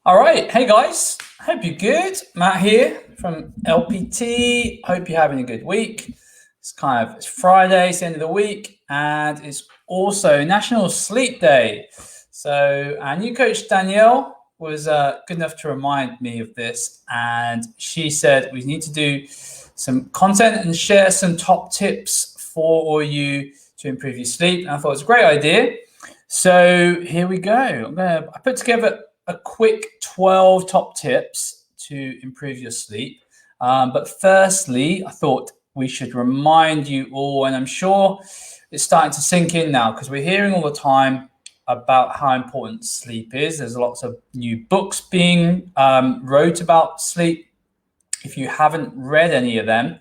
All right. Hey guys, hope you're good. Matt here from LPT. Hope you're having a good week. It's Friday, it's the end of the week, and it's also National Sleep Day. So our new coach Danielle was good enough to remind me of this, and she said we need to do some content and share some top tips for all you to improve your sleep. And I thought it was a great idea. So here we go. I put together a quick 12 top tips to improve your sleep. But firstly, I thought we should remind you all, and I'm sure it's starting to sink in now because we're hearing all the time about how important sleep is. There's lots of new books being wrote about sleep. If you haven't read any of them,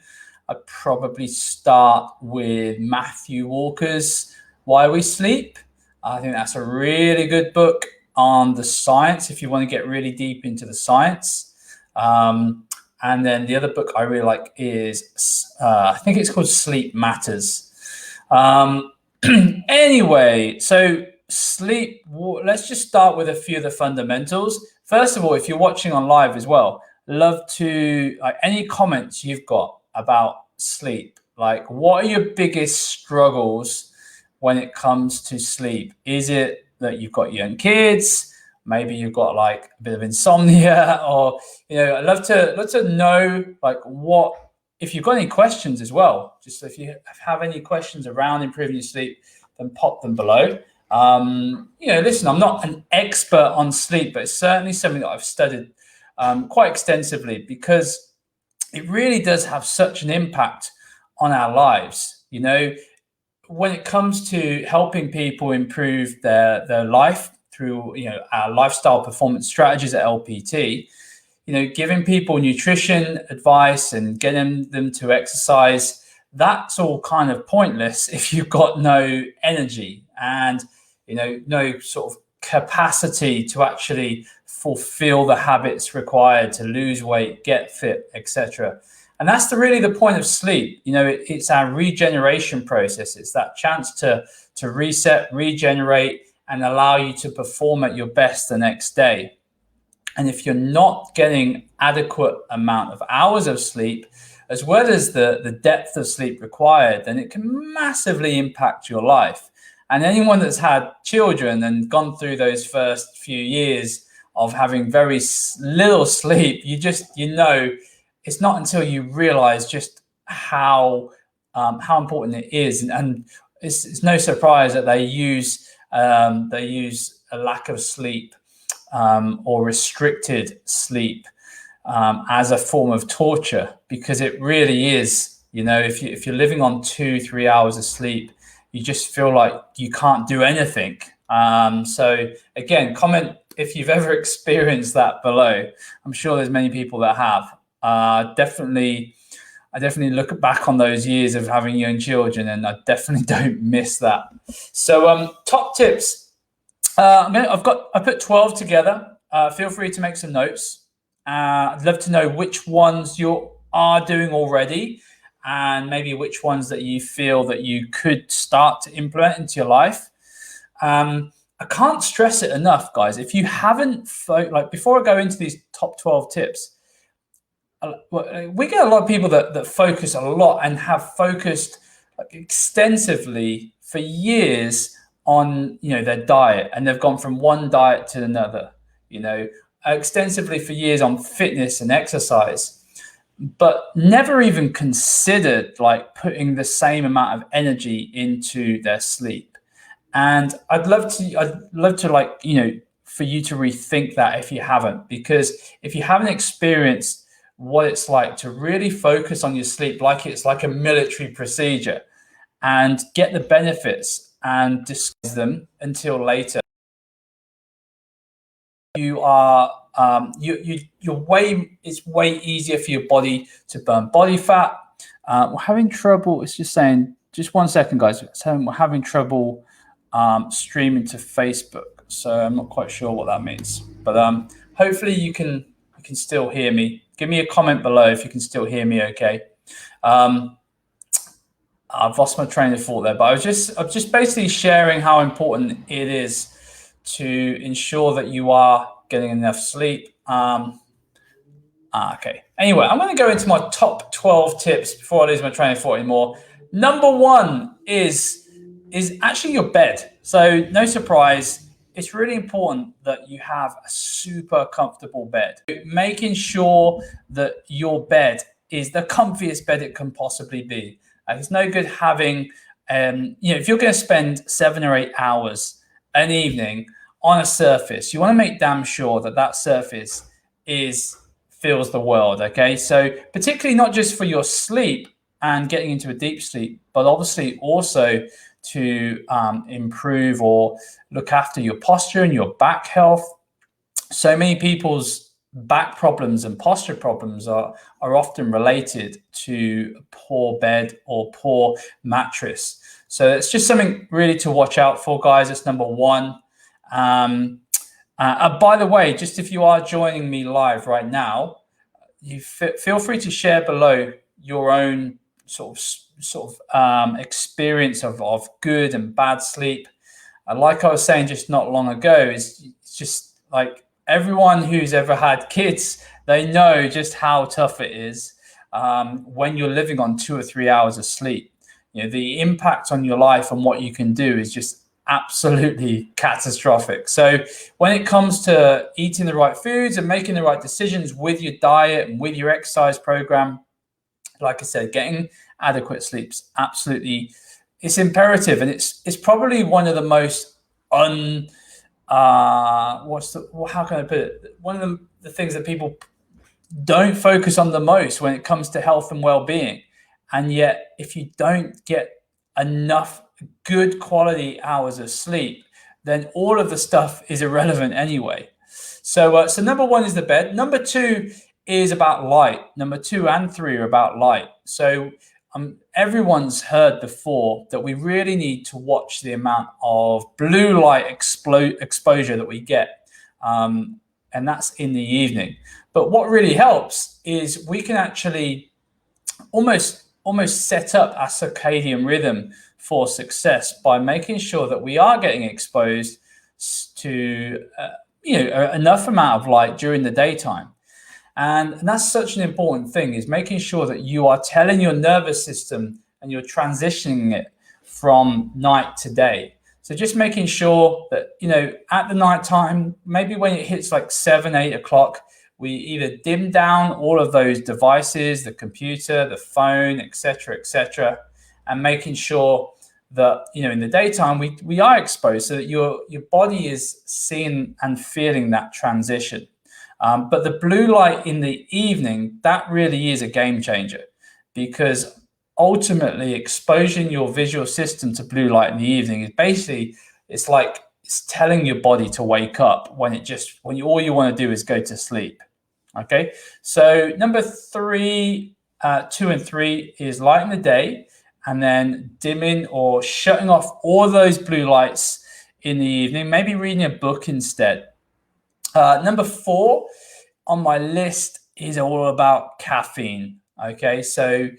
I'd probably start with Matthew Walker's Why We Sleep. I think that's a really good book on the science if you want to get really deep into the science. And then the other book I really like is, I think it's called Sleep Matters. Anyway, so sleep, let's just start with a few of the fundamentals. First of all, if you're watching on live as well, love to, any comments you've got about sleep. Like, what are your biggest struggles when it comes to sleep? Is it that you've got young kids? Maybe you've got like a bit of insomnia, or I'd love to know like what, if you've got any questions as well. Just if you have any questions around improving your sleep, then pop them below. Listen, I'm not an expert on sleep, but it's certainly something that I've studied quite extensively because it really does have such an impact on our lives. When it comes to helping people improve their life through our lifestyle performance strategies at LPT, giving people nutrition advice and getting them to exercise, that's all kind of pointless if you've got no energy and no sort of capacity to actually fulfill the habits required to lose weight, get fit, etc. And that's really the point of sleep. It's our regeneration process. It's that chance to reset, regenerate, and allow you to perform at your best the next day. And if you're not getting adequate amount of hours of sleep, as well as the depth of sleep required, then it can massively impact your life. And anyone that's had children and gone through those first few years of having very little sleep, it's not until you realize just how important it is, and it's no surprise that they use a lack of sleep or restricted sleep as a form of torture, because it really is. If you're living on 2-3 hours of sleep, you just feel like you can't do anything. So again, comment if you've ever experienced that below. I'm sure there's many people that have. I definitely look back on those years of having young children, and I definitely don't miss that. So top tips. I put 12 together. Feel free to make some notes. I'd love to know which ones you are doing already, and maybe which ones that you feel that you could start to implement into your life. I can't stress it enough, guys. If you haven't, before I go into these top 12 tips, we get a lot of people that focus a lot and have focused extensively for years on their diet, and they've gone from one diet to another, extensively for years on fitness and exercise, but never even considered putting the same amount of energy into their sleep. And I'd love to for you to rethink that if you haven't, because if you haven't experienced what it's like to really focus on your sleep like it's like a military procedure and get the benefits and discuss them until later, it's way easier for your body to burn body fat. We're having trouble. It's just saying, just 1 second, guys. So we're having trouble streaming to Facebook, so I'm not quite sure what that means. But hopefully you can still hear me. Give me a comment below if you can still hear me. Okay. I've lost my train of thought there, but I'm just basically sharing how important it is to ensure that you are getting enough sleep. Okay. Anyway, I'm going to go into my top 12 tips before I lose my train of thought anymore. Number one is actually your bed. So no surprise, it's really important that you have a super comfortable bed. Making sure that your bed is the comfiest bed it can possibly be. It's no good having, if you're going to spend 7 or 8 hours an evening on a surface, you want to make damn sure that that surface feels the world. Okay, so particularly not just for your sleep and getting into a deep sleep, but obviously also to improve or look after your posture and your back health. So many people's back problems and posture problems are often related to a poor bed or poor mattress. So it's just something really to watch out for, guys. That's number one. By the way, just if you are joining me live right now, you feel free to share below your own sort of experience of good and bad sleep. Like I was saying just not long ago, it's just like everyone who's ever had kids, they know just how tough it is when you're living on 2 or 3 hours of sleep. The impact on your life and what you can do is just absolutely catastrophic. So when it comes to eating the right foods and making the right decisions with your diet and with your exercise program, like I said, getting adequate sleep's absolutely, it's imperative. And it's probably one of the most how can I put it? One of the things that people don't focus on the most when it comes to health and well-being. And yet, if you don't get enough good quality hours of sleep, then all of the stuff is irrelevant anyway. So number one is the bed. Number two is about light. Number 2 and 3 are about light. So everyone's heard before that we really need to watch the amount of blue light exposure that we get, and that's in the evening. But what really helps is we can actually almost set up our circadian rhythm for success by making sure that we are getting exposed to enough amount of light during the daytime. And that's such an important thing, is making sure that you are telling your nervous system and you're transitioning it from night to day. So just making sure that, at the night time, maybe when it hits like 7, 8 o'clock, we either dim down all of those devices, the computer, the phone, etc., and making sure that, in the daytime, we are exposed so that your body is seeing and feeling that transition. But the blue light in the evening, that really is a game changer, because ultimately exposing your visual system to blue light in the evening is basically, it's telling your body to wake up when all you want to do is go to sleep. Okay, so number 3, 2 and 3 is light in the day, and then dimming or shutting off all those blue lights in the evening, maybe reading a book instead. Number 4 on my list is all about caffeine. Okay, so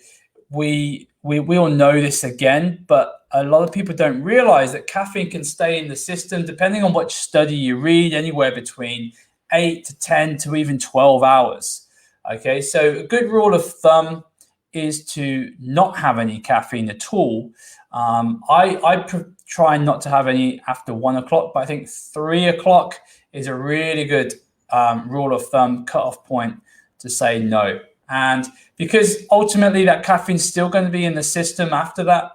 we all know this again, but a lot of people don't realize that caffeine can stay in the system, depending on what study you read, anywhere between 8 to 10 to even 12 hours. Okay, so a good rule of thumb is to not have any caffeine at all. I try not to have any after 1 o'clock, but I think 3 o'clock is a really good rule of thumb, cutoff point to say no. And because ultimately that caffeine's still going to be in the system after that,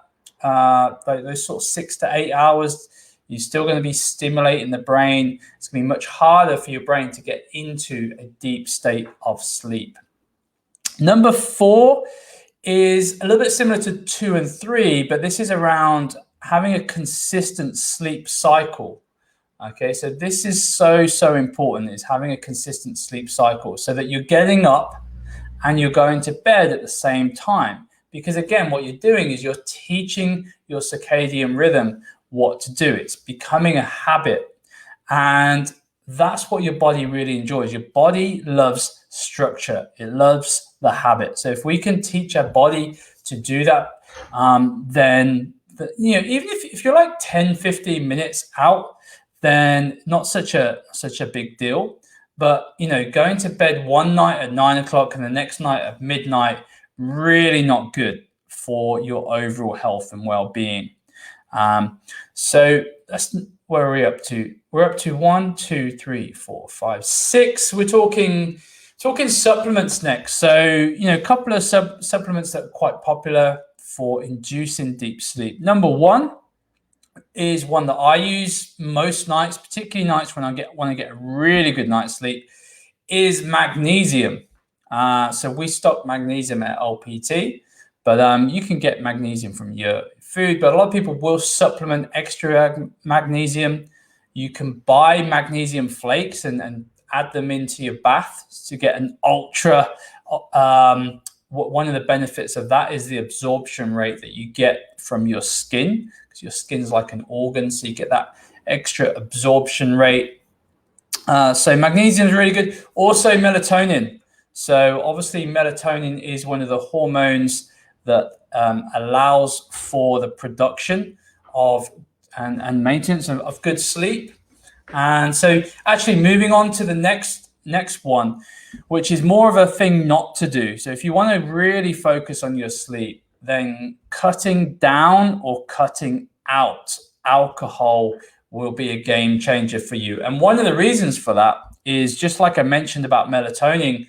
those sort of 6 to 8 hours, you're still going to be stimulating the brain. It's going to be much harder for your brain to get into a deep state of sleep. Number 4 is a little bit similar to 2 and 3, but this is around having a consistent sleep cycle. Okay, so this is so important, is having a consistent sleep cycle so that you're getting up and you're going to bed at the same time. Because again, what you're doing is you're teaching your circadian rhythm what to do. It's becoming a habit. And that's what your body really enjoys. Your body loves structure. It loves the habit. So if we can teach our body to do that, then, even if you're like 10, 15 minutes out, then not such a big deal. But, going to bed one night at 9 o'clock and the next night at midnight, really not good for your overall health and well-being. So that's where are we up to? We're up to 1, 2, 3, 4, 5, 6. We're talking supplements next. So, a couple of supplements that are quite popular for inducing deep sleep. Number one is one that I use most nights, particularly nights when I want to get a really good night's sleep, is magnesium. So we stock magnesium at LPT, but you can get magnesium from your food. But a lot of people will supplement extra magnesium. You can buy magnesium flakes and add them into your bath to get an ultra. One of the benefits of that is the absorption rate that you get from your skin, because your skin is like an organ, so you get that extra absorption rate. So magnesium is really good. Also melatonin. So obviously melatonin is one of the hormones that allows for the production of and maintenance of good sleep. And so actually moving on to the next one, which is more of a thing not to do. So if you want to really focus on your sleep, then cutting down or cutting out alcohol will be a game changer for you. And one of the reasons for that is, just like I mentioned about melatonin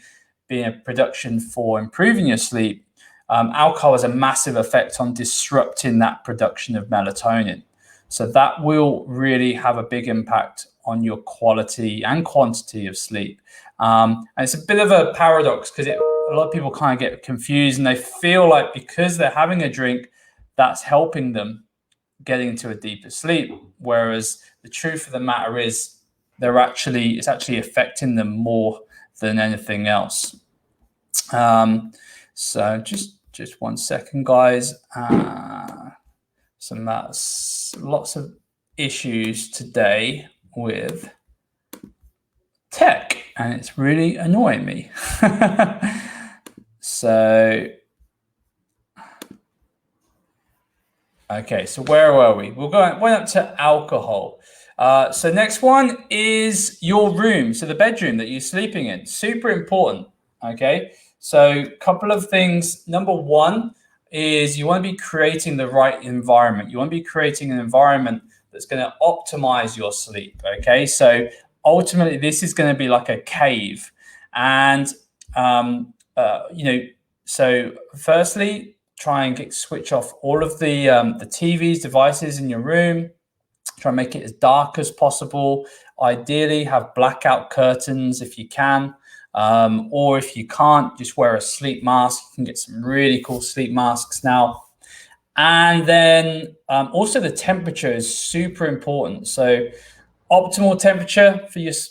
being a production for improving your sleep, alcohol has a massive effect on disrupting that production of melatonin. So that will really have a big impact on your quality and quantity of sleep. And it's a bit of a paradox, because a lot of people kind of get confused and they feel like because they're having a drink, that's helping them getting into a deeper sleep. Whereas the truth of the matter is it's actually affecting them more than anything else. So just 1 second, guys. Lots of issues today with tech, and it's really annoying me. So, okay, so where were we? Went up to alcohol. So next one is your room. So the bedroom that you're sleeping in, super important. Okay, so a couple of things. Number one is you want to be creating the right environment. You want to be creating an environment that's going to optimize your sleep. Okay, so ultimately this is going to be like a cave. And so firstly, try and switch off all of the TVs, devices in your room. Try and make it as dark as possible. Ideally, have blackout curtains if you can. Or if you can't, just wear a sleep mask. You can get some really cool sleep masks now. And then also the temperature is super important. So optimal temperature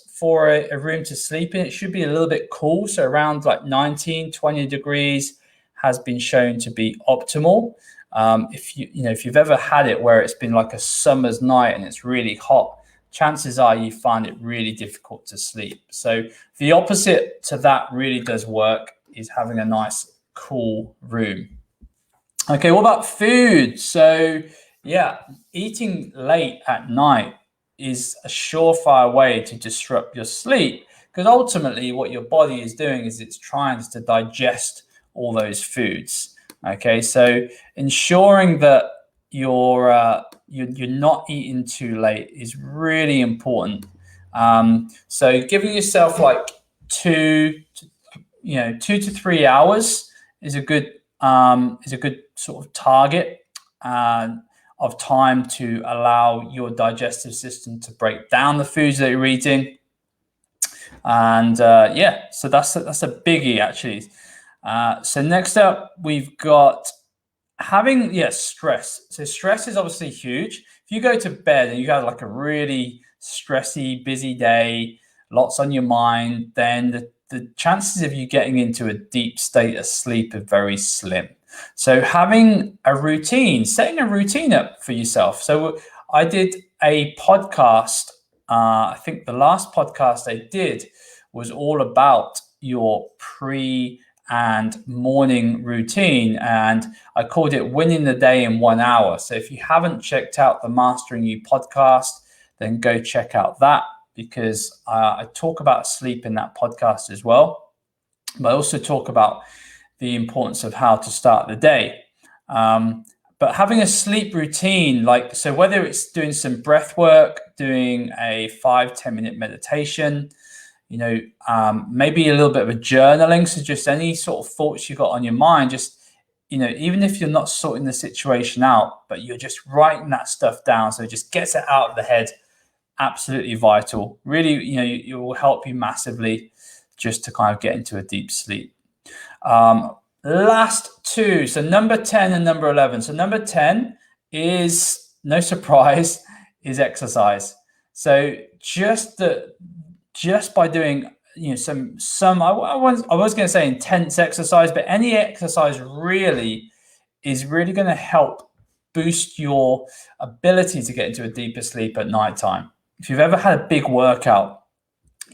for a room to sleep in, it should be a little bit cool. So around like 19, 20 degrees has been shown to be optimal. If you've ever had it where it's been like a summer's night and it's really hot, chances are you find it really difficult to sleep. So the opposite to that really does work, is having a nice cool room. Okay, what about food? So yeah, eating late at night is a surefire way to disrupt your sleep, because ultimately what your body is doing is it's trying to digest all those foods. Okay, so ensuring that you're not eating too late is really important. So giving yourself like 2 to 3 hours is a good sort of target of time to allow your digestive system to break down the foods that you're eating. And so that's a biggie actually. So next up, we've got having stress. So stress is obviously huge. If you go to bed and you have like a really stressy, busy day, lots on your mind, then the chances of you getting into a deep state of sleep are very slim. So having a routine, setting a routine up for yourself. So I did a podcast. I think the last podcast I did was all about your pre and morning routine, and I called it Winning the Day in 1 hour. So if you haven't checked out the Mastering You podcast, then go check out that. because I talk about sleep in that podcast as well. But I also talk about the importance of how to start the day. But having a sleep routine, like, so whether it's doing some breath work, doing a 5-10 minute meditation, maybe a little bit of a journaling. So just any sort of thoughts you got on your mind, just, even if you're not sorting the situation out, but you're just writing that stuff down. So it just gets it out of the head. Absolutely vital. Really, it will help you massively just to kind of get into a deep sleep. Last two, so number 10 and number 11. So number 10 is, no surprise, is exercise. So just by doing some I was going to say intense exercise, but any exercise really is really going to help boost your ability to get into a deeper sleep at nighttime. If you've ever had a big workout,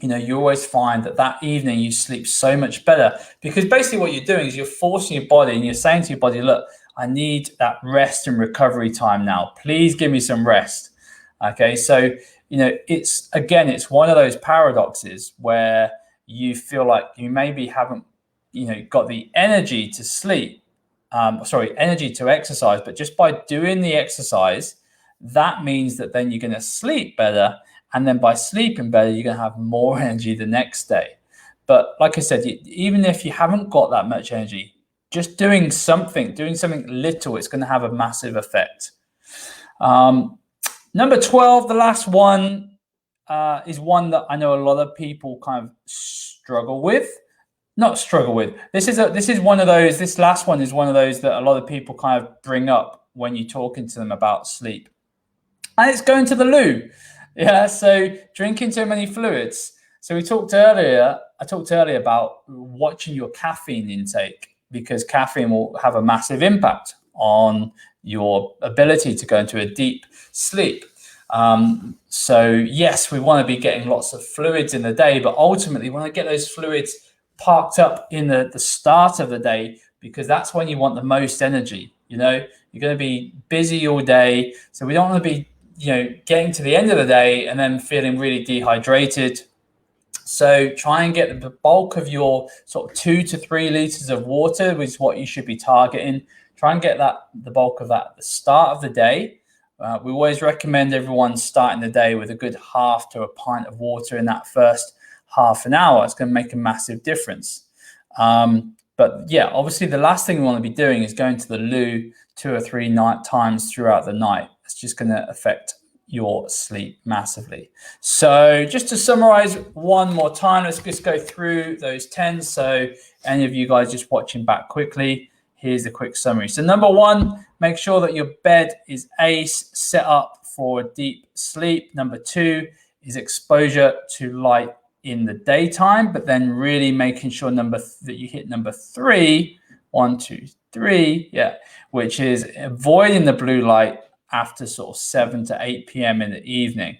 you always find that evening you sleep so much better, because basically what you're doing is you're forcing your body and you're saying to your body, look, I need that rest and recovery time now. Please give me some rest. Okay, so it's one of those paradoxes where you feel like you maybe haven't got the energy to sleep, energy to exercise, but just by doing the exercise, that means that then you're going to sleep better. And then by sleeping better, you're going to have more energy the next day. But like I said, even if you haven't got that much energy, just doing something little, it's going to have a massive effect. Number 12, the last one, is one that I know a lot of people kind of struggle with. Not struggle with. This last one is one of those that a lot of people kind of bring up when you're talking to them about sleep. And it's going to the loo. Yeah, so drinking too many fluids. So I talked earlier about watching your caffeine intake, because caffeine will have a massive impact on your ability to go into a deep sleep. So yes, we want to be getting lots of fluids in the day, but ultimately we want to get those fluids parked up in the start of the day, because that's when you want the most energy. You're going to be busy all day, so we don't want to be getting to the end of the day and then feeling really dehydrated. So try and get the bulk of your sort of 2 to 3 liters of water, which is what you should be targeting. Try and get the bulk of that at the start of the day. We always recommend everyone starting the day with a good half to a pint of water in that first half an hour. It's going to make a massive difference. But yeah, obviously the last thing we want to be doing is going to the loo 2 or 3 times throughout the night. It's just going to affect your sleep massively. So just to summarize one more time, let's just go through those 10. So any of you guys just watching back quickly, here's a quick summary. So number 1, make sure that your bed is set up for deep sleep. Number 2 is exposure to light in the daytime, but then really making sure that you hit number 3, 1, 2, 3, which is avoiding the blue light after sort of 7 to 8 p.m. in the evening.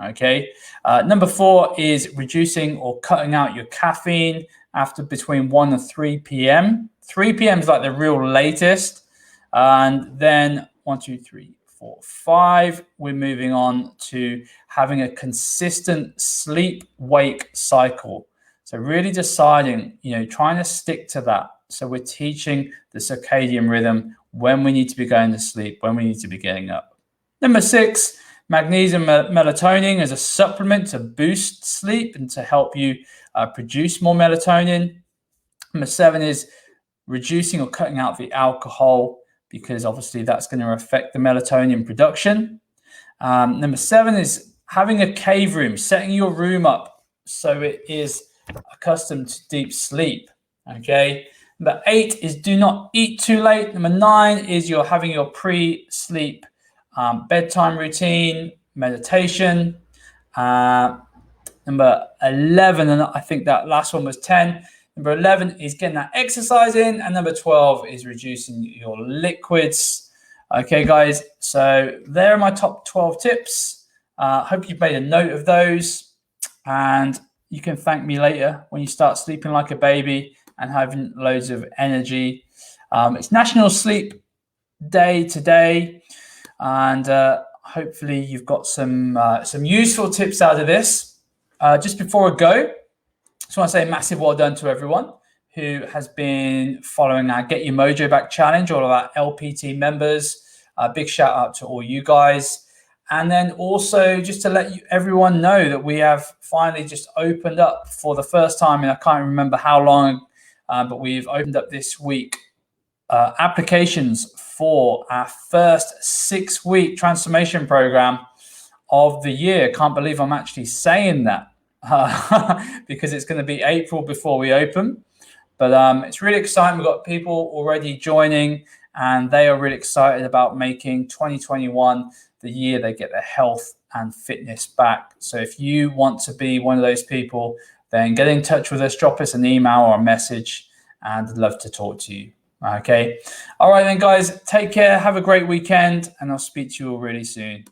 Okay. Number 4 is reducing or cutting out your caffeine after between 1 and 3 p.m. 3 p.m. is like the real latest. And then 1, 2, 3, 4, 5, we're moving on to having a consistent sleep-wake cycle. So really deciding, trying to stick to that. So we're teaching the circadian rhythm, when we need to be going to sleep, when we need to be getting up. Number 6, magnesium melatonin as a supplement to boost sleep and to help you produce more melatonin. Number 7 is reducing or cutting out the alcohol, because obviously that's going to affect the melatonin production. Number 7 is having a cave room, setting your room up so it is accustomed to deep sleep. Okay. Number 8 is do not eat too late. Number 9 is you're having your pre-sleep bedtime routine, meditation. Number 11, and I think that last one was 10. Number 11 is getting that exercise in, and number 12 is reducing your liquids. Okay, guys, so there are my top 12 tips. Hope you've made a note of those, and you can thank me later when you start sleeping like a baby and having loads of energy. It's National Sleep Day today, and hopefully you've got some useful tips out of this. Just before I go, just want to say a massive well done to everyone who has been following our Get Your Mojo Back challenge, all of our LPT members. Big shout out to all you guys. And then also just to let everyone know that we have finally just opened up for the first time, and I can't remember how long, but we've opened up this week applications for our first 6-week transformation program of the year. Can't believe I'm actually saying that because it's going to be April before we open. But it's really exciting. We've got people already joining, and they are really excited about making 2021 the year they get their health and fitness back. So if you want to be one of those people, then get in touch with us, drop us an email or a message, and I'd love to talk to you. Okay. All right then, guys, take care. Have a great weekend, and I'll speak to you all really soon.